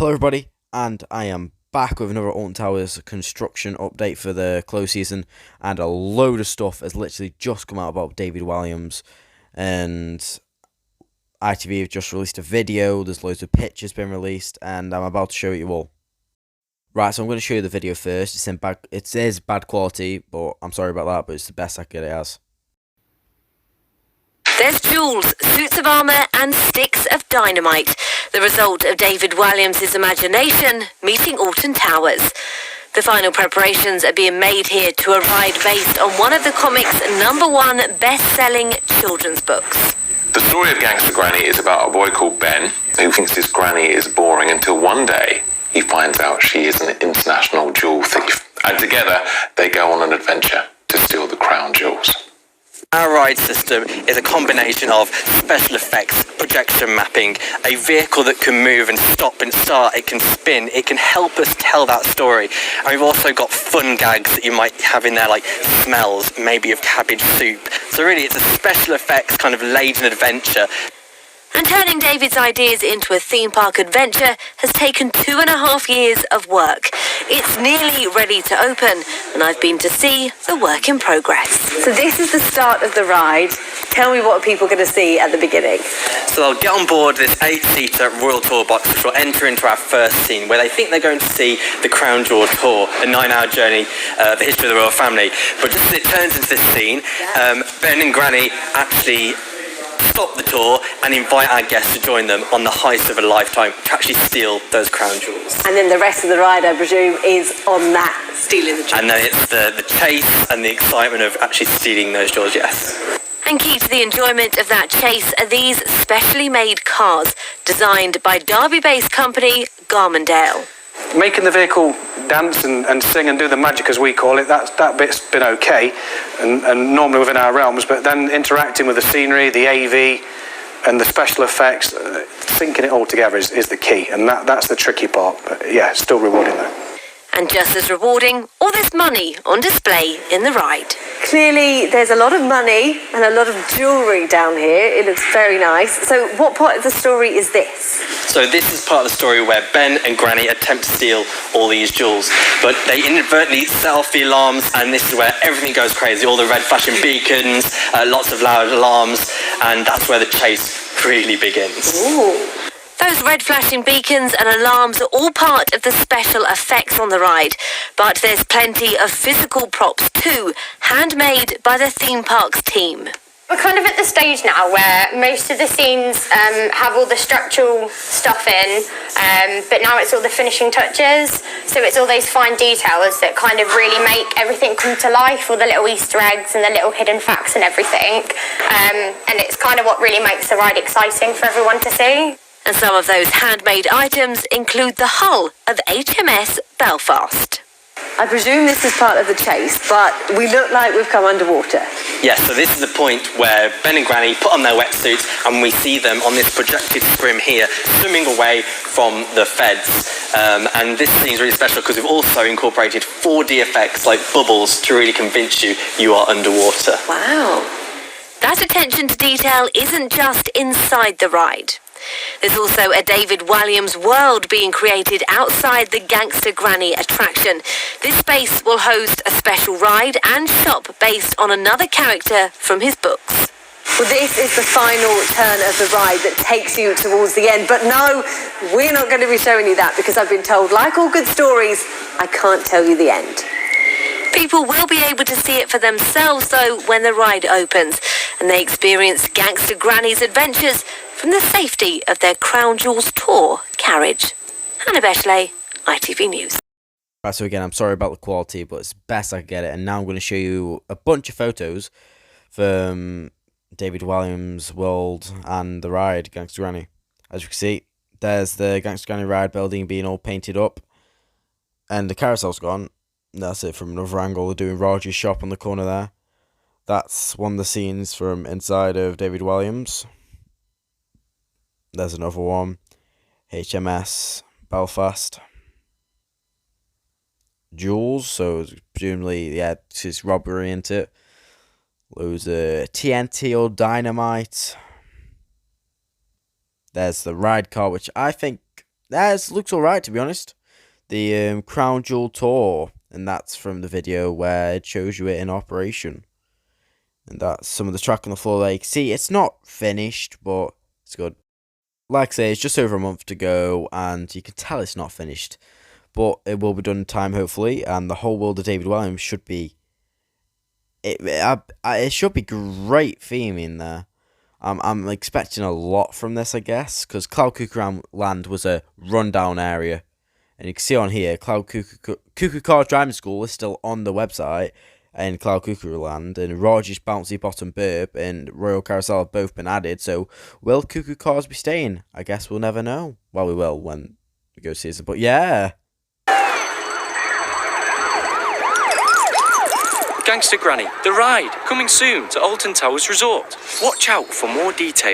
Hello everybody, and I am back with another Alton Towers construction update for the close season, and a load of stuff has literally just come out about David Walliams, and ITV have just released a video. There's loads of pictures been released, and I'm about to show it you all. Right, so I'm going to show you the video first. It is bad quality, but I'm sorry about that, but it's the best I could get it as. There's jewels, suits of armour and sticks of dynamite, the result of David Walliams' imagination meeting Alton Towers. The final preparations are being made here to a ride based on one of the comic's #1 best-selling children's books. The story of Gangsta Granny is about a boy called Ben who thinks his granny is boring until one day he finds out she is an international jewel thief. And together they go on an adventure to steal the crown jewels. Our ride system is a combination of special effects, projection mapping, a vehicle that can move and stop and start, it can spin, it can help us tell that story. And we've also got fun gags that you might have in there, like smells, maybe of cabbage soup. So really it's a special effects kind of laden adventure. And turning David's ideas into a theme park adventure has taken 2.5 years of work. It's nearly ready to open, and I've been to see the work in progress. So this is the start of the ride. Tell me what people are going to see at the beginning. So they'll get on board this 8-seater Royal Tour box, which will enter into our first scene, where they think they're going to see the Crown Jewel Tour, a 9-hour journey, the history of the royal family. But just as it turns into this scene, Ben and Granny actually stop the tour and invite our guests to join them on the heist of a lifetime to actually steal those crown jewels. And then the rest of the ride, I presume, is on that, stealing the jewels. And then it's the chase and the excitement of actually stealing those jewels, yes. And key to the enjoyment of that chase are these specially made cars, designed by Derby-based company Garmendale. Making the vehicle dance and sing and do the magic, as we call it, that bit's been okay and normally within our realms, but then interacting with the scenery, the AV and the special effects, syncing it all together is the key, and that's the tricky part, but yeah, still rewarding though. And just as rewarding, all this money on display in the ride. Clearly, there's a lot of money and a lot of jewellery down here. It looks very nice. So what part of the story is this? So this is part of the story where Ben and Granny attempt to steal all these jewels, but they inadvertently set off the alarms, and this is where everything goes crazy. All the red flashing beacons, lots of loud alarms, and that's where the chase really begins. Ooh. Those red flashing beacons and alarms are all part of the special effects on the ride, but there's plenty of physical props too, handmade by the theme parks team. We're kind of at the stage now where most of the scenes have all the structural stuff in, but now it's all the finishing touches. So it's all those fine details that kind of really make everything come to life, all the little Easter eggs and the little hidden facts and everything. And it's kind of what really makes the ride exciting for everyone to see. And some of those handmade items include the hull of HMS Belfast. I presume this is part of the chase, but we look like we've come underwater. Yes, so this is the point where Ben and Granny put on their wetsuits and we see them on this projected scrim here, swimming away from the feds. And this scene is really special because we've also incorporated 4D effects like bubbles to really convince you are underwater. Wow. That attention to detail isn't just inside the ride. There's also a David Walliams world being created outside the Gangsta Granny attraction. This space will host a special ride and shop based on another character from his books. Well, this is the final turn of the ride that takes you towards the end. But no, we're not going to be showing you that because I've been told, like all good stories, I can't tell you the end. People will be able to see it for themselves, though, when the ride opens, and they experience Gangsta Granny's adventures from the safety of their Crown Jewels Tour carriage. Hannah Beshley, ITV News. Right, so again, I'm sorry about the quality, but it's best I can get it, and now I'm going to show you a bunch of photos from David Walliams' world and the ride, Gangsta Granny. As you can see, there's the Gangsta Granny ride building being all painted up, and the carousel's gone. That's it from another angle. They're doing Roger's shop on the corner there. That's one of the scenes from inside of David Walliams. There's another one. HMS Belfast. Jewels, so presumably, yeah, it's robbery into it. Loads of TNT or dynamite. There's the ride car, which I think It looks alright, to be honest. The Crown Jewel tour, and that's from the video where it shows you it in operation. And that's some of the track on the floor. Like, see, it's not finished, but it's good. Like I say, it's just over a month to go, and you can tell it's not finished. But it will be done in time, hopefully, and the whole world of David Williams should be... It should be great theming there. I'm expecting a lot from this, I guess, because Cloud Cuckoo Land was a rundown area. And you can see on here, Cuckoo Cars Driving School is still on the website in Cloud Cuckoo Land, and Roger's Bouncy Bottom Burp and Royal Carousel have both been added. So, will Cuckoo Cars be staying? I guess we'll never know. Well, we will when we go see it. But yeah. Gangsta Granny, the ride, coming soon to Alton Towers Resort. Watch out for more details.